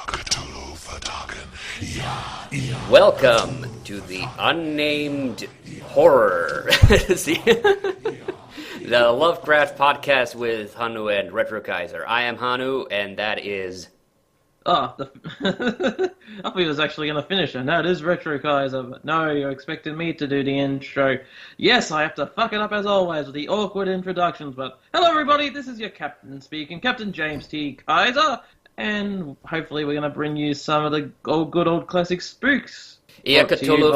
Cthulhu for Dagon. Welcome to the Unnamed Horror. See? The Lovecraft podcast with Hanu and Retrokaiser. I am Hanu, and that is... Oh, I thought he was actually going to finish, and that is Retrokaiser. But no, you're expecting me to do the intro. Yes, I have to fuck it up as always with the awkward introductions, but hello everybody, this is your captain speaking, Captain James T. Kaiser, and hopefully we're going to bring you some of the good old classic spooks. Ia Cthulhu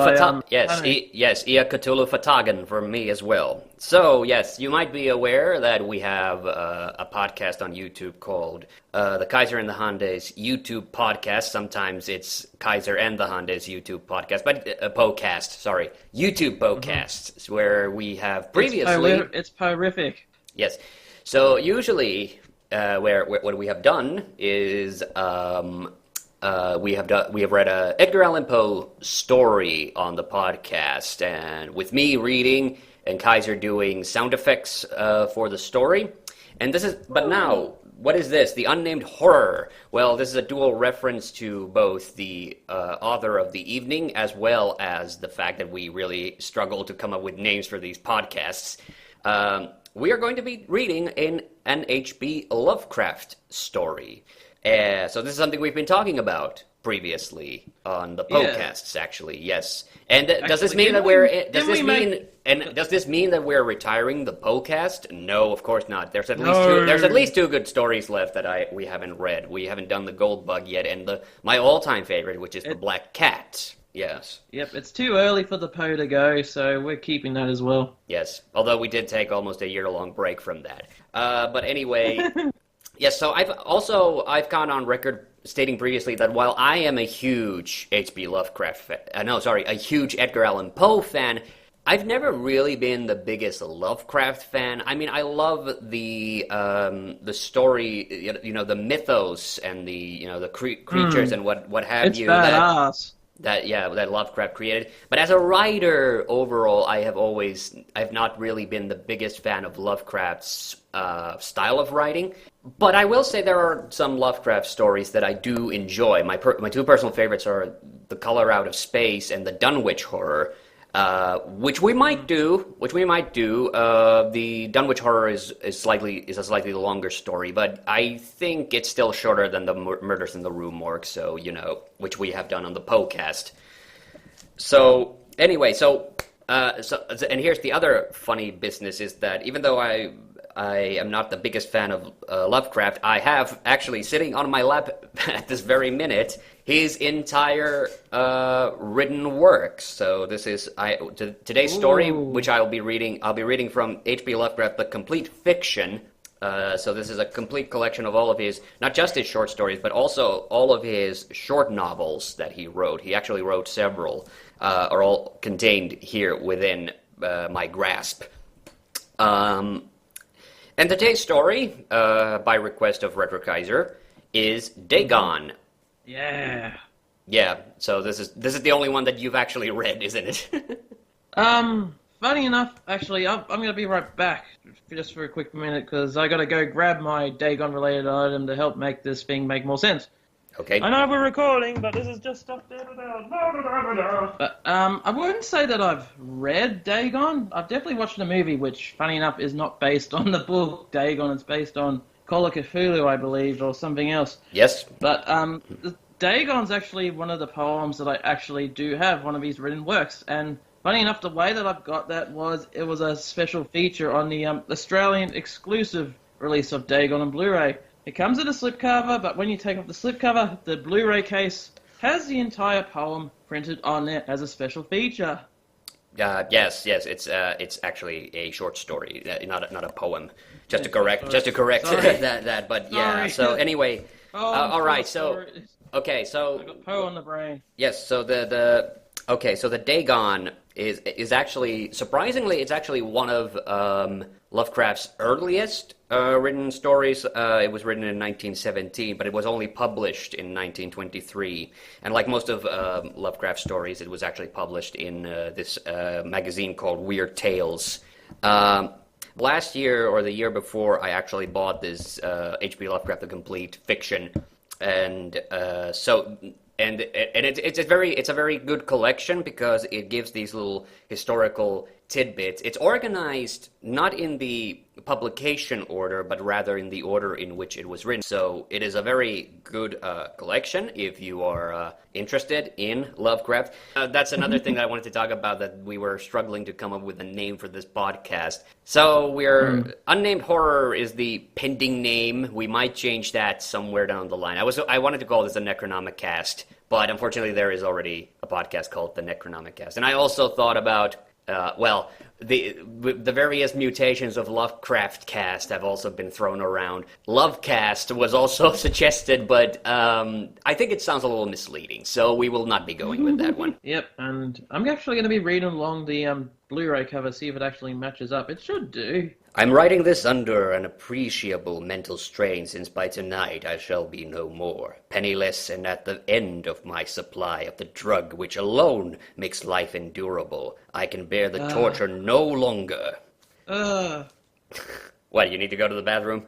Cthulhu Fatagan for me as well. So, yes, you might be aware that we have a podcast on YouTube called The Kaiser and TheHande's YouTube podcast. Sometimes it's Kaiser and TheHande's YouTube podcast, but YouTube podcasts, where we have previously... It's horrific. Yes. So, usually, what we have done is... we have read a Edgar Allan Poe story on the podcast, and with me reading and Kaiser doing sound effects for the story. And but now, what is this? The Unnamed Horror. Well, this is a dual reference to both the author of the evening as well as the fact that we really struggle to come up with names for these podcasts. We are going to be reading an HP Lovecraft story. So this is something we've been talking about previously on the podcasts, actually. Yes. And does this mean that we're retiring the podcast? No, of course not. There's at least two good stories left that we haven't read. We haven't done the Gold Bug yet, and my all-time favorite, which is the Black Cat. Yes. Yep, it's too early for the Poe to go, so we're keeping that as well. Yes, although we did take almost a year-long break from that. But anyway... Yes, so I've gone on record stating previously that while I am a huge HP Lovecraft fan, a huge Edgar Allan Poe fan, I've never really been the biggest Lovecraft fan. I mean, I love the story, the mythos and the creatures and what have it's you. It's badass. That Lovecraft created. But as a writer, overall, I've not really been the biggest fan of Lovecraft's style of writing. But I will say there are some Lovecraft stories that I do enjoy. My two personal favorites are The Color Out of Space and the Dunwich Horror, which we might do. The Dunwich Horror is a slightly longer story, but I think it's still shorter than the Murders in the Rue Morgue, so, which we have done on the podcast. So, anyway, and here's the other funny business is that even though I am not the biggest fan of Lovecraft, I have actually sitting on my lap at this very minute his entire written works. So this is today's story, which I'll be reading from HP Lovecraft, The Complete Fiction. So this is a complete collection of all of his, not just his short stories, but also all of his short novels that he wrote. He actually wrote several, are all contained here within my grasp. And today's story, by request of Retrokaiser, is Dagon. Yeah. Yeah. So this is the only one that you've actually read, isn't it? Funny enough, actually, I'm going to be right back just for a quick minute because I got to go grab my Dagon-related item to help make this thing make more sense. Okay. I know we're recording, but this is just stuff. But I wouldn't say that I've read Dagon. I've definitely watched the movie, which, funny enough, is not based on the book Dagon. It's based on Call of Cthulhu, I believe, or something else. Yes. But Dagon's actually one of the poems that I actually do have, one of his written works. And funny enough, the way that I've got that was it was a special feature on the Australian exclusive release of Dagon on Blu-ray. It comes in a slipcover, but when you take off the slipcover, the Blu-ray case has the entire poem printed on it as a special feature. Yes, it's actually a short story, not a poem. Just to correct that. But yeah. So anyway, all right. So okay. So I got Poe on the brain. Yes. So the Dagon is actually surprisingly it's actually one of Lovecraft's earliest written stories. It was written in 1917, but it was only published in 1923. And like most of Lovecraft's stories, it was actually published in this magazine called Weird Tales. Last year or the year before, I actually bought this H.P. Lovecraft The Complete Fiction. and it's a very good collection because it gives these little historical tidbits. It's organized not in the publication order, but rather in the order in which it was written. So it is a very good collection if you are interested in Lovecraft. That's another thing that I wanted to talk about, that we were struggling to come up with a name for this podcast. So Unnamed Horror is the pending name. We might change that somewhere down the line. I wanted to call this a Necronomicast, but unfortunately there is already a podcast called the Necronomicast. And I also thought about the various mutations of Lovecraft cast have also been thrown around. Lovecast was also suggested, but I think it sounds a little misleading, so we will not be going with that one. Yep, and I'm actually going to be reading along the Blu-ray cover, see if it actually matches up. It should do. I'm writing this under an appreciable mental strain, since by tonight I shall be no more, penniless and at the end of my supply of the drug which alone makes life endurable. I can bear the torture no longer. What, you need to go to the bathroom?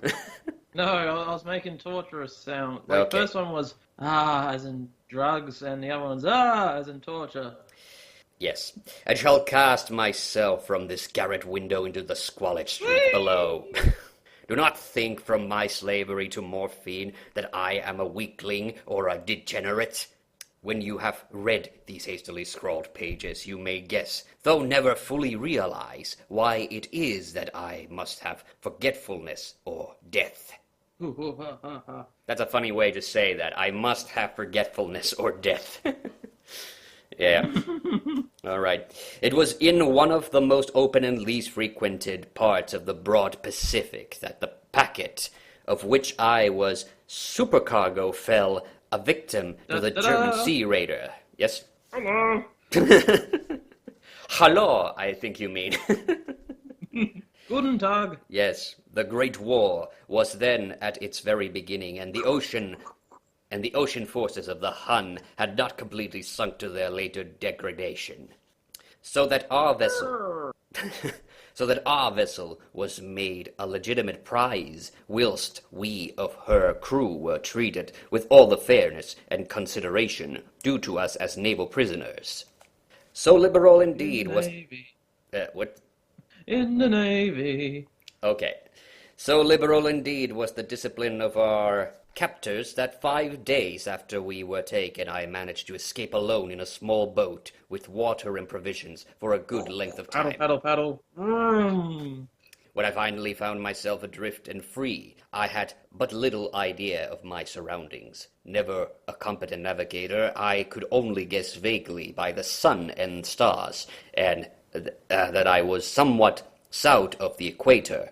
No, I was making torturous sound. The first one was as in drugs, and the other one's as in torture. Yes, I shall cast myself from this garret window into the squalid street below. Do not think from my slavery to morphine that I am a weakling or a degenerate. When you have read these hastily scrawled pages, you may guess, though never fully realize, why it is that I must have forgetfulness or death. That's a funny way to say that. I must have forgetfulness or death. Yeah. All right. It was in one of the most open and least frequented parts of the broad Pacific that the packet, of which I was supercargo, fell a victim to the German sea raider. Yes? Hello. Hallo, I think you mean. Guten Tag. Yes, the Great War was then at its very beginning, and the ocean forces of the Hun had not completely sunk to their later degradation. So that our vessel was made a legitimate prize, whilst we of her crew were treated with all the fairness and consideration due to us as naval prisoners. So liberal indeed was... what? In the Navy. Okay. So liberal indeed was the discipline of our captors that 5 days after we were taken, I managed to escape alone in a small boat with water and provisions for a good length of time. Paddle. When I finally found myself adrift and free, I had but little idea of my surroundings. Never a competent navigator, I could only guess vaguely by the sun and stars, and that I was somewhat south of the equator.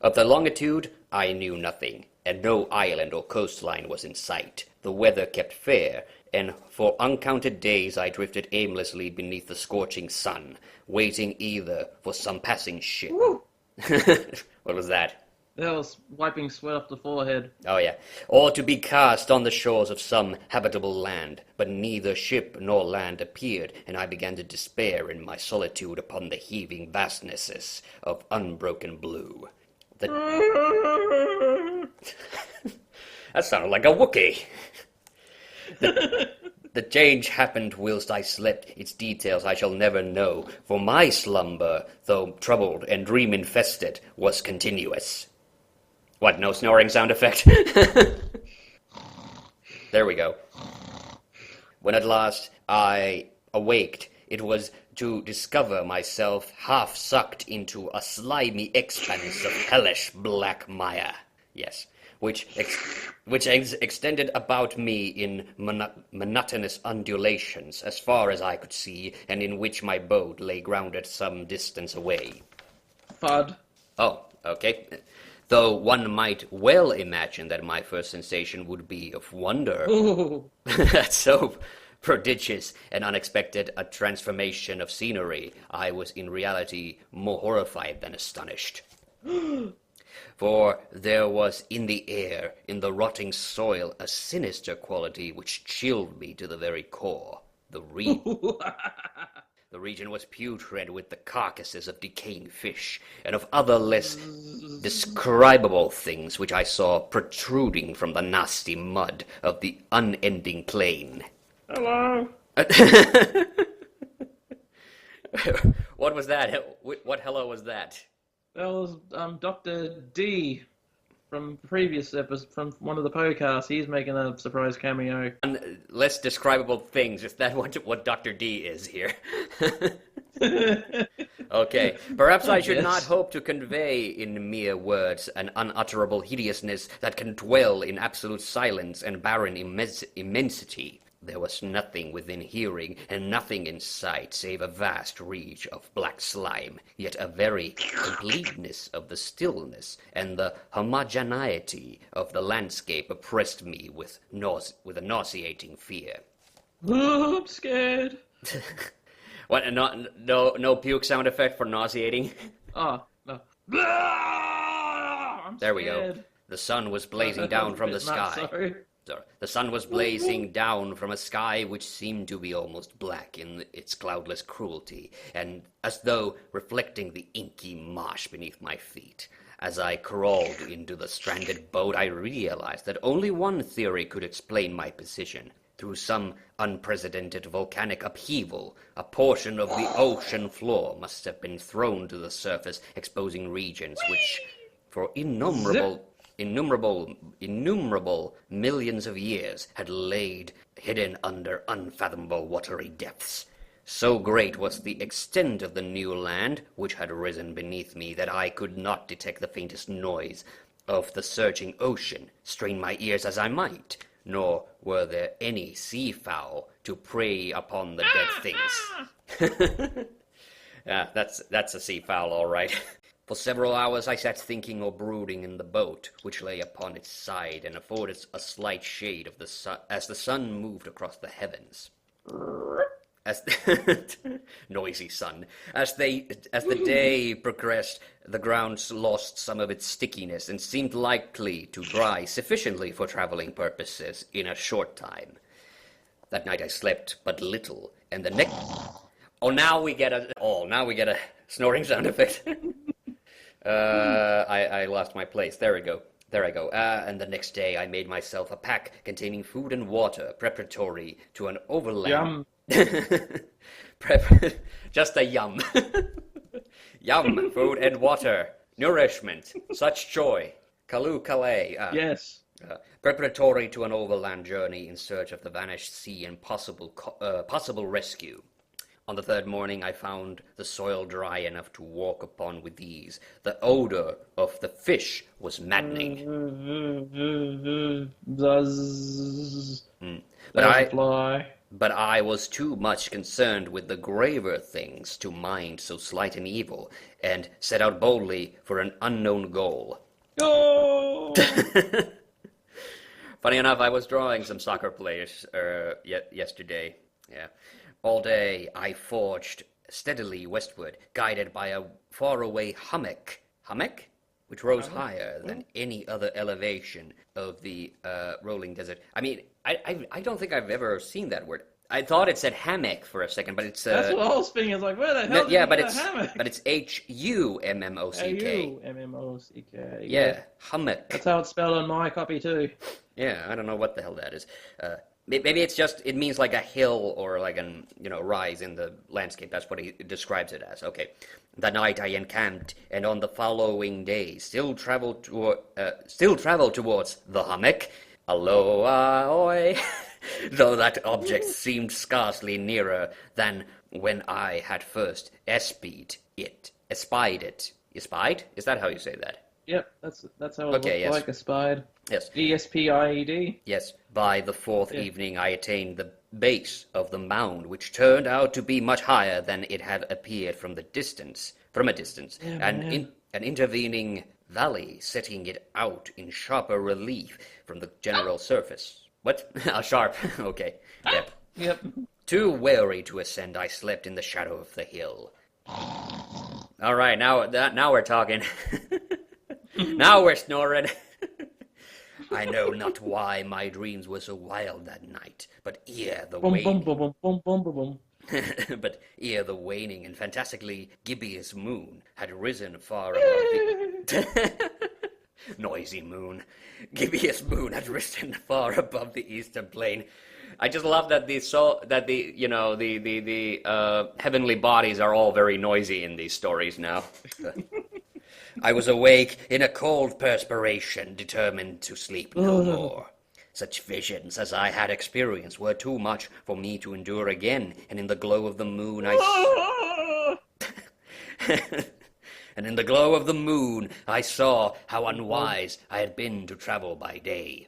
Of the longitude, I knew nothing, and no island or coastline was in sight. The weather kept fair, and for uncounted days I drifted aimlessly beneath the scorching sun, waiting either for some passing ship. What was that? That was wiping sweat off the forehead. Oh yeah. Or to be cast on the shores of some habitable land, but neither ship nor land appeared, and I began to despair in my solitude upon the heaving vastnesses of unbroken blue. That sounded like a Wookiee. The change happened whilst I slept. Its details I shall never know, for my slumber, though troubled and dream-infested, was continuous. What, no snoring sound effect? There we go. When at last I awaked, it was to discover myself half sucked into a slimy expanse of hellish black mire. Yes, which extended about me in monotonous undulations as far as I could see, and in which my boat lay grounded some distance away. Fud. Oh, okay. Though one might well imagine that my first sensation would be of wonder. That's so prodigious and unexpected a transformation of scenery, I was in reality more horrified than astonished. For there was in the air, in the rotting soil, a sinister quality which chilled me to the very core. The The region was putrid with the carcasses of decaying fish and of other less describable things which I saw protruding from the nasty mud of the unending plain. Hello. What was that? What hello was that? That was Dr. D from previous episode, from one of the podcasts. He's making a surprise cameo. Less describable things. Is that what Dr. D is here? Okay. Perhaps I should not hope to convey in mere words an unutterable hideousness that can dwell in absolute silence and barren immensity. There was nothing within hearing and nothing in sight save a vast reach of black slime, yet a very completeness of the stillness and the homogeneity of the landscape oppressed me with a nauseating fear. Oh, I'm scared. What? No puke sound effect for nauseating? Oh, no. I'm There we scared. go. The sun was blazing down from the sky. Sorry. The sun was blazing down from a sky which seemed to be almost black in its cloudless cruelty, and as though reflecting the inky marsh beneath my feet. As I crawled into the stranded boat, I realized that only one theory could explain my position. Through some unprecedented volcanic upheaval, a portion of the ocean floor must have been thrown to the surface, exposing regions which, for innumerable millions of years, had laid hidden under unfathomable watery depths. So great was the extent of the new land which had risen beneath me that I could not detect the faintest noise of the surging ocean, strain my ears as I might, nor were there any seafowl to prey upon the dead things. Yeah, that's a seafowl, all right. For several hours I sat thinking or brooding in the boat, which lay upon its side and afforded a slight shade of the sun as the sun moved across the heavens. Noisy sun. As the day progressed, the ground lost some of its stickiness and seemed likely to dry sufficiently for traveling purposes in a short time. That night I slept but little, and the next... now we get a snoring sound effect. I lost my place. There I go. And the next day I made myself a pack containing food and water, preparatory to an overland... Yum. Just a yum. Yum, food and water, nourishment, such joy. Kalu Kalay. Yes. Preparatory to an overland journey in search of the vanished sea and possible rescue. On the third morning I found the soil dry enough to walk upon with ease. The odor of the fish was maddening. But I was too much concerned with the graver things to mind so slight an evil, and set out boldly for an unknown goal. Oh! Funny enough, I was drawing some soccer players yesterday. Yeah. All day I forged steadily westward, guided by a faraway hummock, which rose higher than any other elevation of the rolling desert. I mean, I don't think I've ever seen that word. I thought it said hammock for a second, but it's... That's what I was thinking. I was like, where the hell did you get a hammock? But it's Hummock. Hummock. Yeah, hummock. That's how it's spelled on my copy too. Yeah, I don't know what the hell that is. Maybe it's just, it means like a hill or like an, rise in the landscape. That's what he describes it as. Okay. That night I encamped, and on the following day still traveled towards the hummock. Aloha, oi. Though that object seemed scarcely nearer than when I had first espied it. Espied? Is that how you say that? Yep, that's how it looks like, espied. Yes. E-S-P-I-E-D. Yes. By the fourth evening I attained the base of the mound, which turned out to be much higher than it had appeared from a distance, an intervening valley setting it out in sharper relief from the general surface. What? Sharp. Okay. Yep. Yep. Too wary to ascend, I slept in the shadow of the hill. All right, now we're talking. Now we're snoring. I know not why my dreams were so wild that night, but ere the waning... But ere the waning and fantastically gibbous moon had risen far above the... Noisy moon. Gibbous moon had risen far above the eastern plain. I just love that the heavenly bodies are all very noisy in these stories now. I was awake in a cold perspiration, determined to sleep no more. Such visions as I had experienced were too much for me to endure again, and in the glow of the moon and in the glow of the moon I saw how unwise I had been to travel by day.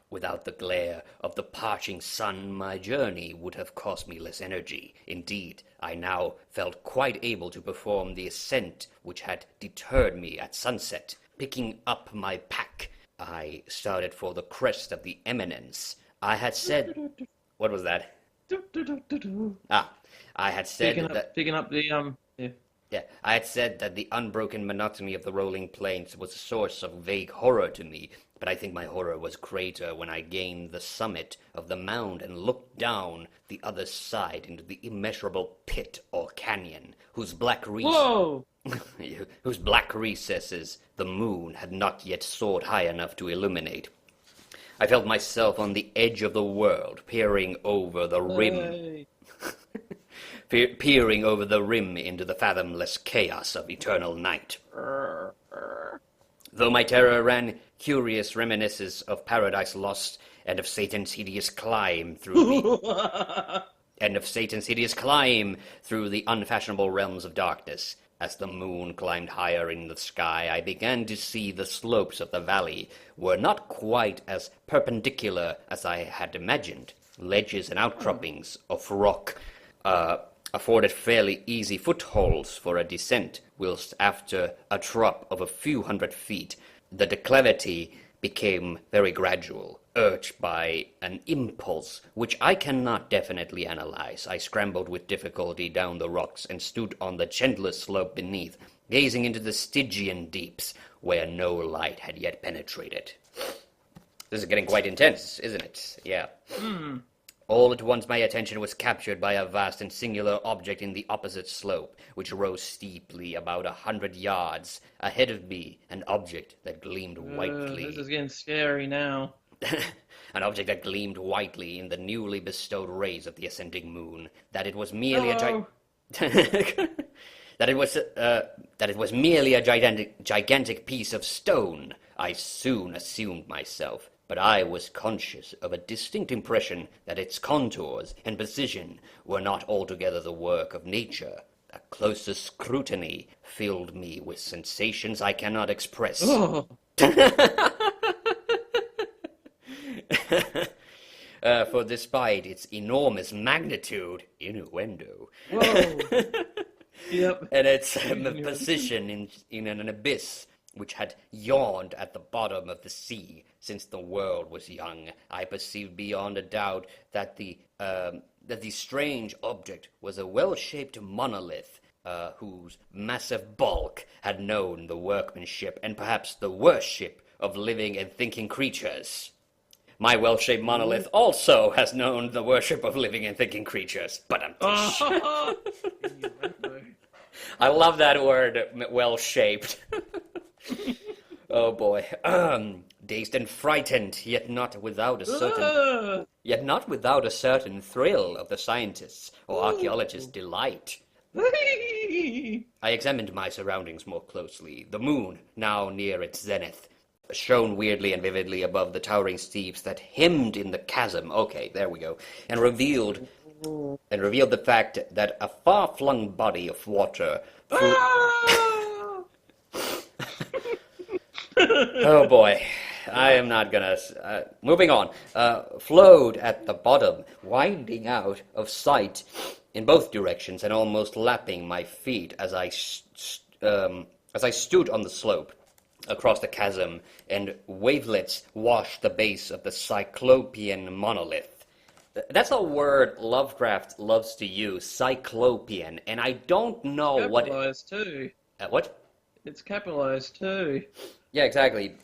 Without the glare of the parching sun, my journey would have cost me less energy. Indeed, I now felt quite able to perform the ascent which had deterred me at sunset. Picking up my pack, I started for the crest of the eminence. I had said... What was that? I had said Picking up the, Yeah, I had said that the unbroken monotony of the rolling plains was a source of vague horror to me, but I think my horror was greater when I gained the summit of the mound and looked down the other side into the immeasurable pit or canyon, whose black recesses the moon had not yet soared high enough to illuminate. I felt myself on the edge of the world, peering over the rim. Peering over the rim into the fathomless chaos of eternal night. Though my terror ran curious reminiscences of Paradise Lost and of Satan's hideous climb through the unfashionable realms of darkness. As the moon climbed higher in the sky, I began to see the slopes of the valley were not quite as perpendicular as I had imagined. Ledges and outcroppings of rock afforded fairly easy footholds for a descent, whilst after a drop of a few hundred feet, the declivity became very gradual. Urged by an impulse which I cannot definitely analyze, I scrambled with difficulty down the rocks and stood on the gentler slope beneath, gazing into the Stygian deeps, where no light had yet penetrated. This is getting quite intense, isn't it? Yeah. All at once my attention was captured by a vast and singular object in the opposite slope, which rose steeply about 100 yards ahead of me, an object that gleamed whitely. This is getting scary now. An object that gleamed whitely in the newly bestowed rays of the ascending moon. That it was merely a gigantic piece of stone, I soon assumed myself. But I was conscious of a distinct impression that its contours and position were not altogether the work of nature. A closer scrutiny filled me with sensations I cannot express. For despite its enormous magnitude, innuendo, Yep. and its position in an abyss which had yawned at the bottom of the sea since the world was young, I perceived beyond a doubt that the strange object was a well-shaped monolith, whose massive bulk had known the workmanship and perhaps the worship of living and thinking creatures. My well-shaped monolith also has known the worship of living and thinking creatures. But I love that word, well-shaped. Oh boy. Dazed and frightened, yet not without a certain thrill of the scientist's or archaeologist's delight. I examined my surroundings more closely. The moon, now near its zenith, shone weirdly and vividly above the towering steeps that hemmed in the chasm. Okay, there we go. And revealed the fact that a far-flung body of water oh boy, I am not gonna... moving on. Flowed at the bottom, winding out of sight in both directions and almost lapping my feet as I stood on the slope across the chasm, and wavelets washed the base of the cyclopean monolith. That's a word Lovecraft loves to use, cyclopean, and I don't know what... Capitalized too. What? It's capitalized too. Yeah, exactly.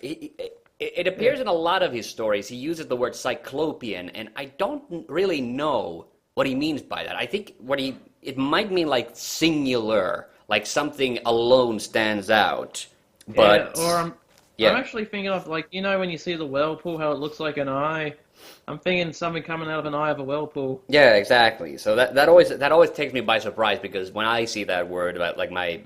It appears in a lot of his stories. He uses the word cyclopean, and I don't really know what he means by that. I think it might mean like singular, like something alone stands out. But yeah, or I'm yeah. actually thinking of like when you see the whirlpool, how it looks like an eye. I'm thinking something coming out of an eye of a whirlpool. Yeah, exactly. So that always takes me by surprise because when I see that word, like my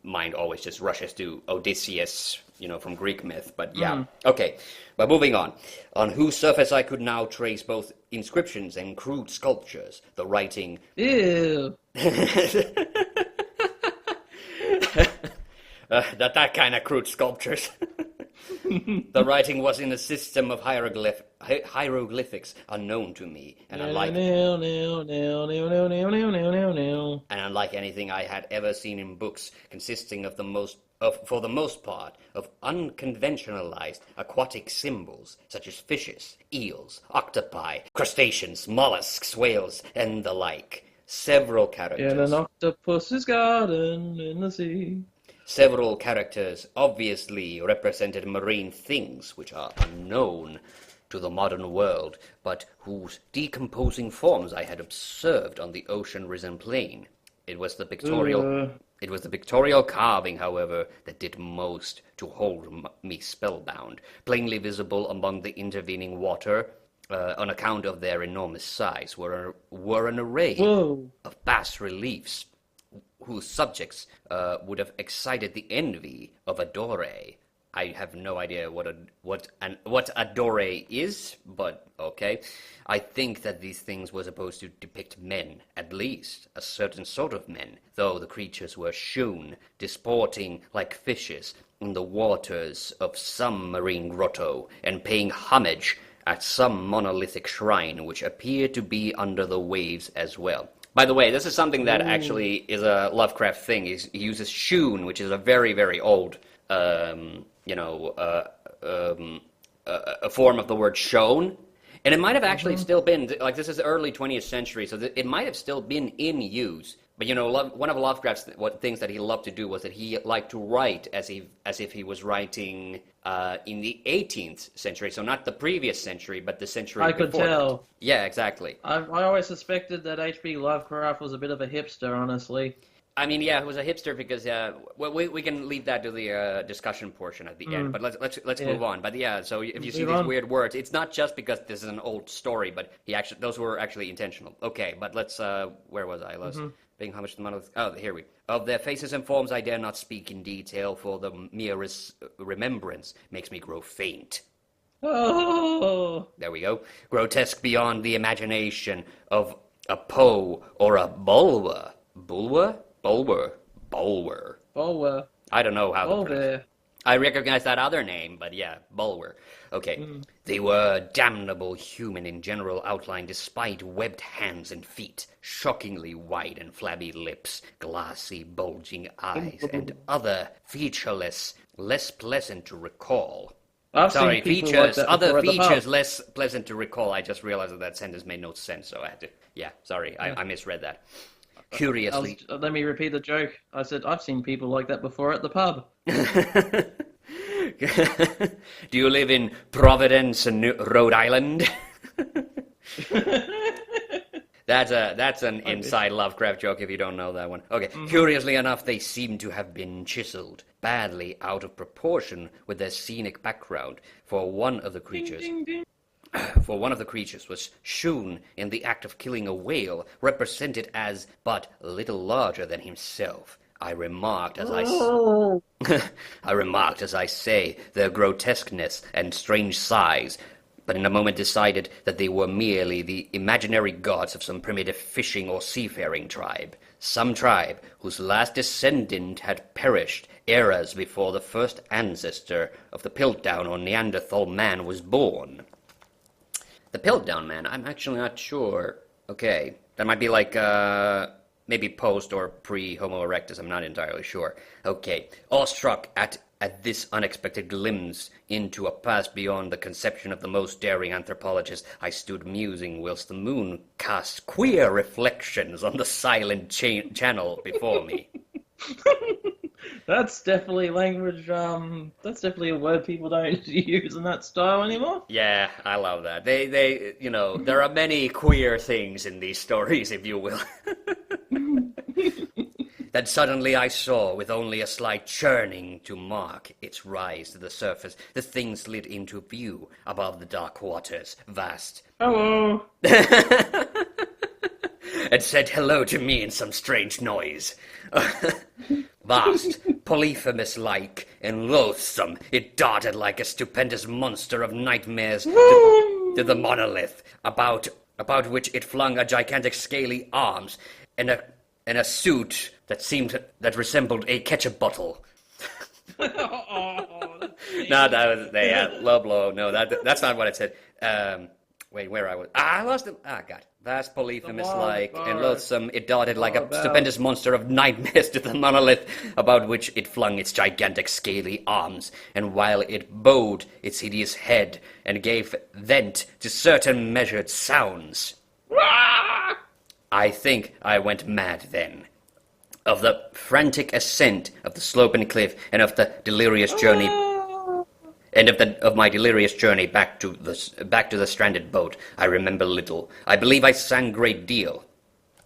mind always just rushes to Odysseus, from Greek myth. But yeah, okay. But moving on, on whose surface I could now trace both inscriptions and crude sculptures. The writing. Ew. That kind of crude sculptures. The writing was in a system of hieroglyphics unknown to me, and unlike anything I had ever seen in books, consisting for the most part, of unconventionalized aquatic symbols, such as fishes, eels, octopi, crustaceans, mollusks, whales, and the like. Several characters. In an octopus's garden in the sea. Several characters obviously represented marine things which are unknown to the modern world, but whose decomposing forms I had observed on the ocean-risen plain. It was the pictorial carving, however, that did most to hold me spellbound, plainly visible among the intervening water. On account of their enormous size, were an array of bas-reliefs whose subjects would have excited the envy of a Dore. I have no idea what a Dore is, but okay. I think that these things were supposed to depict men, at least a certain sort of men, though the creatures were shown disporting like fishes in the waters of some marine grotto and paying homage at some monolithic shrine which appeared to be under the waves as well. By the way, this is something that actually is a Lovecraft thing. He uses shoon, which is a very, very old, a form of the word shown. And it might have actually still been, like this is the early 20th century, so it might have still been in use. But one of Lovecraft's things that he loved to do was that he liked to write as if he was writing in the 18th century, so not the previous century, but the century before. I could tell. Yeah, exactly. I always suspected that HP Lovecraft was a bit of a hipster, honestly. I mean, yeah, he was a hipster because we can leave that to the discussion portion at the end. But let's move on. But yeah, so if you see these weird words, it's not just because this is an old story, but those were actually intentional. Okay, but let's where was I? Paying homage to the monolith. Oh, here we. Of their faces and forms, I dare not speak in detail, for the merest remembrance makes me grow faint. Oh, there we go. Grotesque beyond the imagination of a Poe or a Bulwer. Bulwer? Bulwer. I don't know how to pronounce it. I recognize that other name, but yeah, Bulwer. Okay. They were damnable human in general outline despite webbed hands and feet, shockingly white and flabby lips, glassy, bulging eyes, and other featureless, less pleasant to recall. Other features less pleasant to recall. I just realized that sentence made no sense, so I had to... Yeah, sorry, I misread that. Curiously... let me repeat the joke. I said, I've seen people like that before at the pub. Do you live in Providence, Rhode Island? That's an inside Lovecraft joke if you don't know that one. Okay, Curiously enough, they seem to have been chiseled, badly out of proportion with their scenic background, for one of the creatures... Ding, ding, ding. For one of the creatures was shown in the act of killing a whale, represented as but little larger than himself. I remarked as I say their grotesqueness and strange size, but in a moment decided that they were merely the imaginary gods of some primitive fishing or seafaring tribe. Some tribe whose last descendant had perished eras before the first ancestor of the Piltdown or Neanderthal man was born. The Piltdown man, I'm actually not sure. Okay, that might be like, maybe post or pre-Homo erectus, I'm not entirely sure. Okay, awestruck at this unexpected glimpse into a past beyond the conception of the most daring anthropologist, I stood musing whilst the moon cast queer reflections on the silent channel before me. That's definitely language. That's definitely a word people don't use in that style anymore. Yeah, I love that. There are many queer things in these stories, if you will. Then suddenly I saw, with only a slight churning to mark its rise to the surface, the thing slid into view above the dark waters, vast, Hello. and said hello to me in some strange noise. Vast, polyphemus-like, and loathsome, it darted like a stupendous monster of nightmares to the monolith, about which it flung a gigantic scaly arms, and a suit that resembled a ketchup bottle. Oh, No, that was low blow. No, that's not what it said. Wait, where I was? I lost it. God. Vast, polyphemus-like, and loathsome, it darted like a stupendous monster of nightmares to the monolith, about which it flung its gigantic scaly arms, and while it bowed its hideous head and gave vent to certain measured sounds. I think I went mad then. Of the frantic ascent of the sloping cliff, and of the delirious journey, of my delirious journey back to the stranded boat, I remember little. I believe I sang a great deal.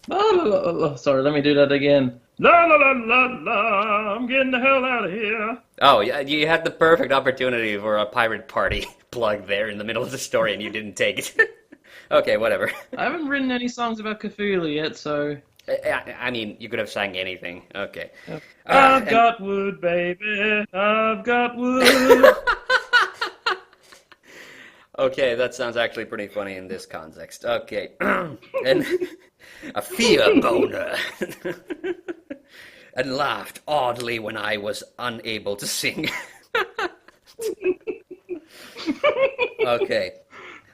La, la, la, la. Sorry, let me do that again. La la la la la. I'm getting the hell out of here. Oh, yeah, you had the perfect opportunity for a pirate party plug there in the middle of the story, and you didn't take it. Okay, whatever. I haven't written any songs about Cthulhu yet, so. I mean, you could have sang anything. Okay. I've got wood, baby. I've got wood. Okay, that sounds actually pretty funny in this context. Okay. And a fear boner. And laughed oddly when I was unable to sing. Okay.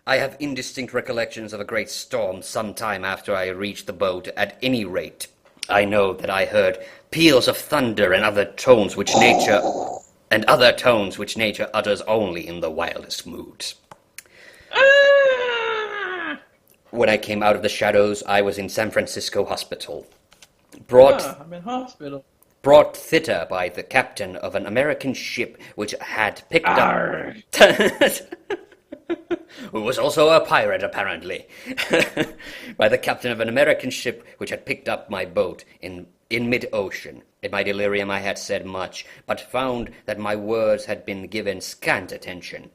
I have indistinct recollections of a great storm some time after I reached the boat. At any rate, I know that I heard peals of thunder and other tones which nature utters only in the wildest moods. When I came out of the shadows, I was in San Francisco hospital. I'm in hospital. Brought thither by the captain of an American ship which had picked up... Who was also a pirate, apparently. By the captain of an American ship which had picked up my boat in mid-ocean. In my delirium I had said much, but found that my words had been given scant attention.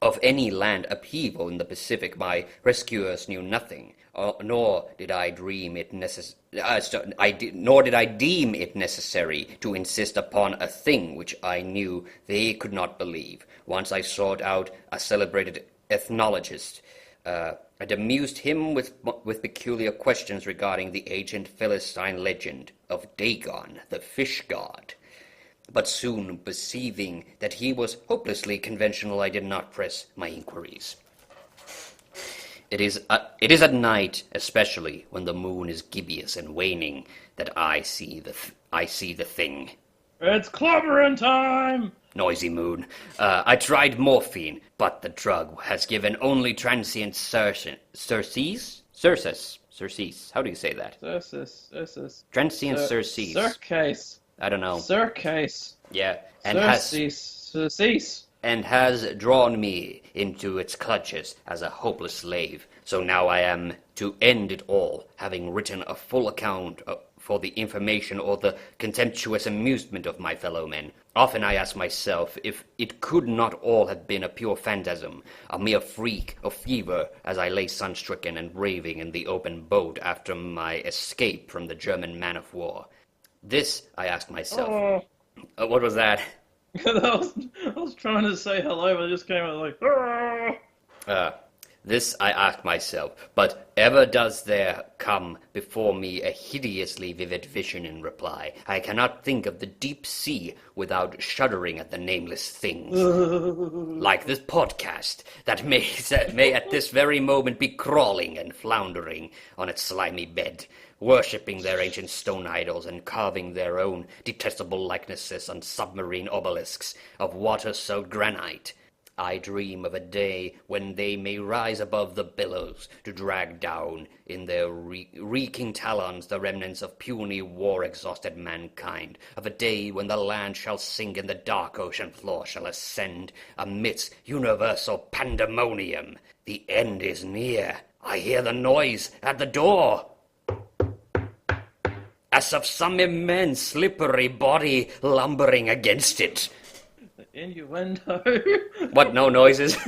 Of any land upheaval in the Pacific my rescuers knew nothing, nor did I deem it necessary to insist upon a thing which I knew they could not believe. Once I sought out a celebrated ethnologist, and amused him with peculiar questions regarding the ancient Philistine legend of Dagon, the fish god. But soon perceiving that he was hopelessly conventional, I did not press my inquiries. It is at night, especially when the moon is gibbous and waning, that I see the thing. It's clobbering time! Noisy moon. I tried morphine, but the drug has given only transient surcease. How do you say that? Surcease. Transient surcease. Surcase. I don't know. Surcase. Yeah, Surcease. and has drawn me into its clutches as a hopeless slave. So now I am to end it all, having written a full account for the information or the contemptuous amusement of my fellow men. Often I ask myself if it could not all have been a pure phantasm, a mere freak of fever, as I lay sun-stricken and raving in the open boat after my escape from the German man-of-war. This, I asked myself. What was that? I was trying to say hello, but it just came out like... This I ask myself, but ever does there come before me a hideously vivid vision in reply. I cannot think of the deep sea without shuddering at the nameless things. Like this podcast that may at this very moment be crawling and floundering on its slimy bed, worshipping their ancient stone idols and carving their own detestable likenesses on submarine obelisks of water-soaked granite. I dream of a day when they may rise above the billows to drag down in their reeking talons the remnants of puny war-exhausted mankind, of a day when the land shall sink and the dark ocean floor shall ascend amidst universal pandemonium. The end is near. I hear the noise at the door, as of some immense slippery body lumbering against it. Innuendo. What, no noises?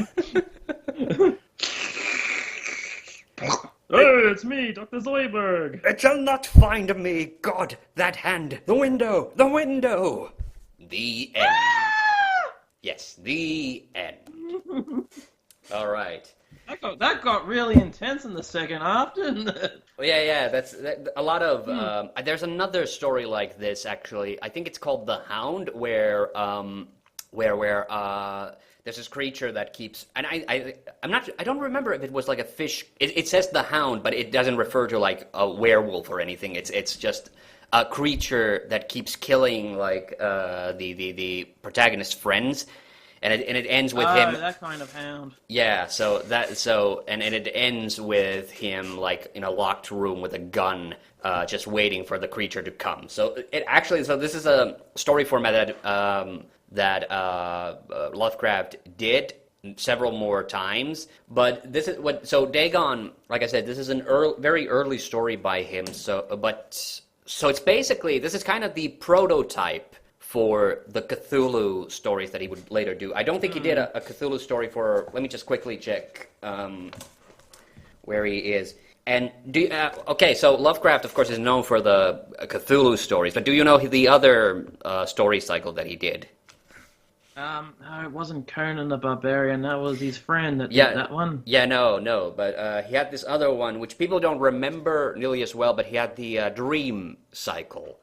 Oh, it's me, Dr. Zoidberg. It shall not find me, God, that hand, the window, the window. The end. Yes, the end. All right. That got really intense in the second half, didn't it? Yeah, that's a lot of. There's another story like this actually. I think it's called TheHande, where there's this creature that keeps, and I don't remember if it was like a fish. It says TheHande, but it doesn't refer to like a werewolf or anything. It's just a creature that keeps killing like the protagonist's friends. And it ends with him. Oh, that kind of hound. Yeah, and it ends with him like in a locked room with a gun, just waiting for the creature to come. So this is a story format that Lovecraft did several more times. But this is so Dagon, like I said, this is very early story by him. So it's basically, this is kind of the prototype for the Cthulhu stories that he would later do. I don't think he did a Cthulhu story for, let me just quickly check where he is. And so Lovecraft, of course, is known for the Cthulhu stories, but do you know the other story cycle that he did? No, it wasn't Conan the Barbarian. That was his friend that did that one. Yeah, no, but he had this other one, which people don't remember nearly as well, but he had the dream cycle.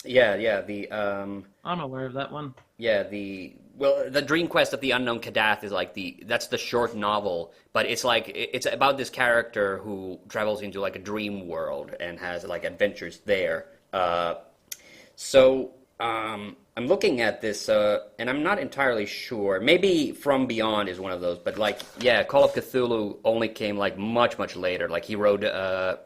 I'm aware of that one. Yeah, the Dream Quest of the Unknown Kadath is like that's the short novel, but it's like it's about this character who travels into like a dream world and has like adventures there. I'm looking at this, and I'm not entirely sure. Maybe From Beyond is one of those, but Call of Cthulhu only came like much, much later. Like he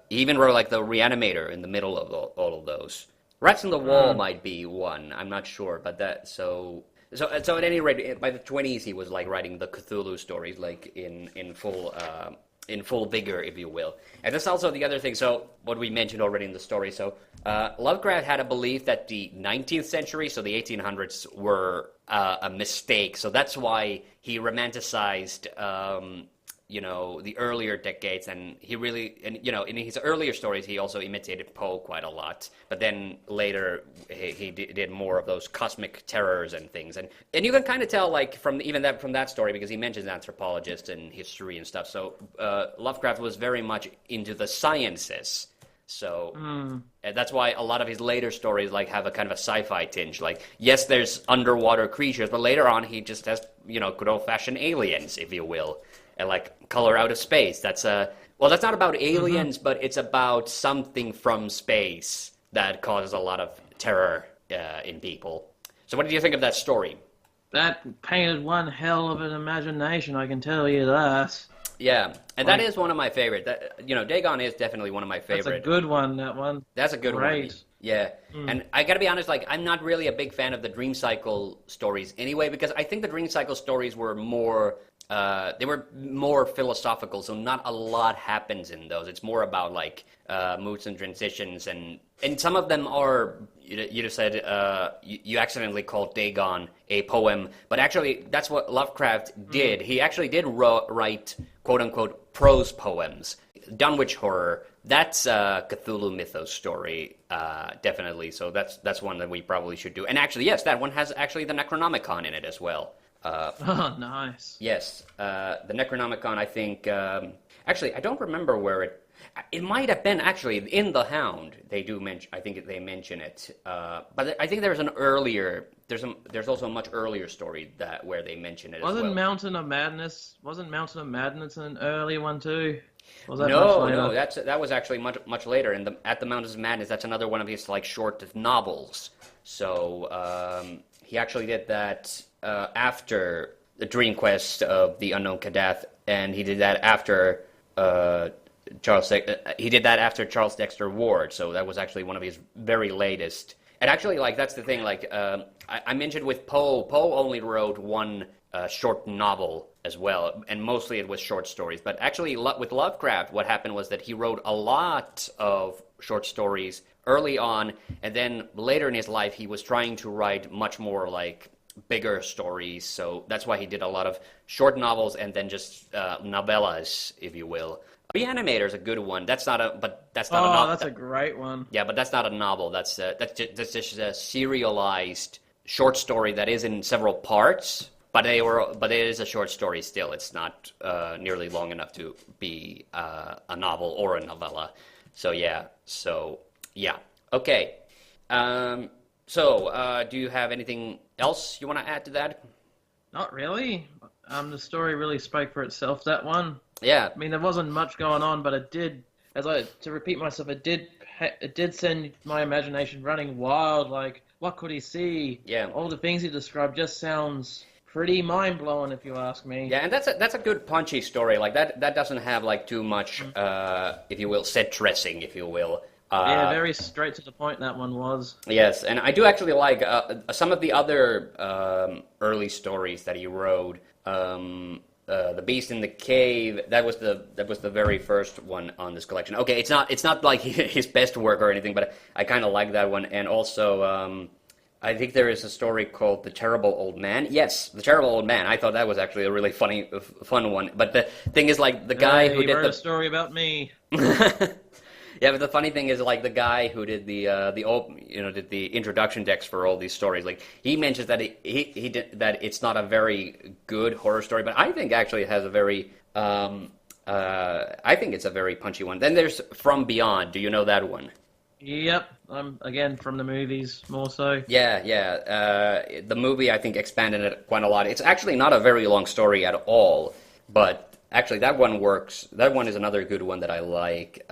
even wrote like the Reanimator in the middle of all of those. Rats in the Wall might be one. I'm not sure, but So at any rate, by the 20s, he was like writing the Cthulhu stories like in full vigor, if you will. And that's also the other thing. So what we mentioned already in the story. So Lovecraft had a belief that the 19th century, so the 1800s, were a mistake. So that's why he romanticized the earlier decades, and he really, in his earlier stories, he also imitated Poe quite a lot. But then later, he did more of those cosmic terrors and things, and you can kind of tell, like from that story, because he mentions anthropologists and history and stuff. So Lovecraft was very much into the sciences. So that's why a lot of his later stories like have a kind of a sci-fi tinge. Like, yes, there's underwater creatures, but later on, he just has good old-fashioned aliens, if you will. And like Color Out of Space. That's not about aliens, but it's about something from space that causes a lot of terror in people. So what did you think of that story? That painted one hell of an imagination, I can tell you that. Yeah, and that is one of my favorite. Dagon is definitely one of my favorite. That's a good one, that one. That's a good one. Yeah, and I gotta be honest, like, I'm not really a big fan of the Dream Cycle stories anyway, because I think the Dream Cycle stories were more... they were more philosophical, so not a lot happens in those. It's more about like moods and transitions, and some of them are. You just said you accidentally called Dagon a poem, but actually that's what Lovecraft did. He actually did write quote unquote prose poems. Dunwich Horror. That's a Cthulhu mythos story, definitely. So that's one that we probably should do. And actually, yes, that one has actually the Necronomicon in it as well. Oh, nice. Yes, the Necronomicon, I think... actually, I don't remember where it... It might have been, actually, in TheHande. They do mention... I think they mention it. But I think there's an earlier... There's also a much earlier story where they mention it as well. Wasn't Mountain of Madness an early one, too? Was that No, that was actually much later. At the Mountains of Madness, that's another one of his, like, short novels. So... He actually did that after the Dream Quest of the Unknown Kadath, and he did that after he did that after Charles Dexter Ward. So that was actually one of his very latest. And actually, like that's the thing. Like I mentioned with Poe, Poe only wrote one short novel as well, and mostly it was short stories. But actually, with Lovecraft, what happened was that he wrote a lot of short stories early on, and then later in his life, he was trying to write much more like bigger stories. So that's why he did a lot of short novels and then just novellas, if you will. The Animator is a good one. That's not a novel. That's a great one. Yeah, but that's not a novel. That's just a serialized short story that is in several parts. But it is a short story still. It's not nearly long enough to be a novel or a novella. So yeah. Okay. Do you have anything else you want to add to that? Not really. The story really spoke for itself, that one. Yeah. I mean, there wasn't much going on, but it did, to repeat myself, it did send my imagination running wild. Like, what could he see? Yeah. All the things he described just sounds pretty mind-blowing, if you ask me. Yeah, and that's a good punchy story. Like, that doesn't have, like, too much, if you will, set dressing, if you will. Yeah, very straight to the point that one was. Yes, and I do actually like some of the other early stories that he wrote. The Beast in the Cave. That was the very first one on this collection. Okay, it's not like his best work or anything, but I kind of like that one. And also, I think there is a story called The Terrible Old Man. Yes, The Terrible Old Man. I thought that was actually a really fun one. But the thing is, like the guy who did wrote a story about me. Yeah, but the funny thing is, like the guy who did did the introduction text for all these stories, like he mentions that he did that it's not a very good horror story, but I think actually it has a very I think it's a very punchy one. Then there's From Beyond. Do you know that one? Yep, again from the movies more so. Yeah. The movie I think expanded it quite a lot. It's actually not a very long story at all, but actually that one works. That one is another good one that I like.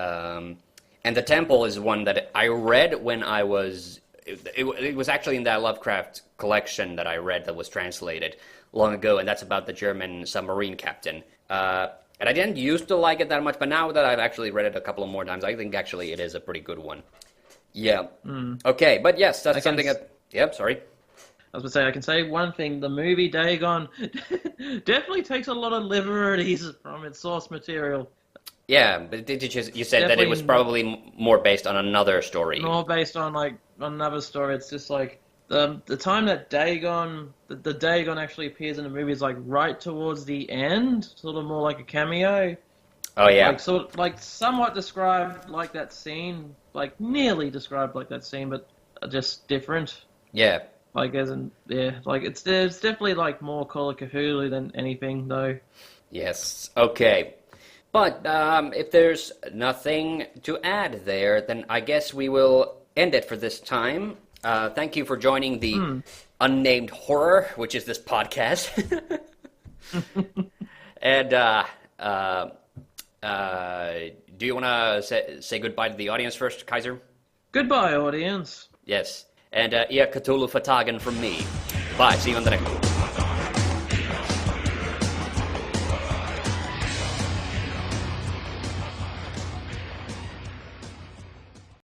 And The Temple is one that I read when I was... It was actually in that Lovecraft collection that I read that was translated long ago, and that's about the German submarine captain. And I didn't used to like it that much, but now that I've actually read it a couple of more times, I think actually it is a pretty good one. Yeah. Okay, but yes, that's something that... Yep, sorry. I was going to say, I can say one thing. The movie Dagon definitely takes a lot of liberties from its source material. Yeah, but you said that it was probably more based on another story. More based on, like, another story. It's just, like, the time that Dagon... The Dagon actually appears in the movie is, like, right towards the end. Sort of more like a cameo. Oh, yeah. Like, sort of, like, somewhat described like that scene. Like, nearly described like that scene, but just different. Yeah. Like, it's definitely, like, more Call of Cthulhu than anything, though. Yes, okay. But if there's nothing to add there, then I guess we will end it for this time. Thank you for joining the Unnamed Horror, which is this podcast. And do you want to say goodbye to the audience first, Kaiser? Goodbye, audience. Yes. And Cthulhu Fatagan from me. Bye. See you on the next one.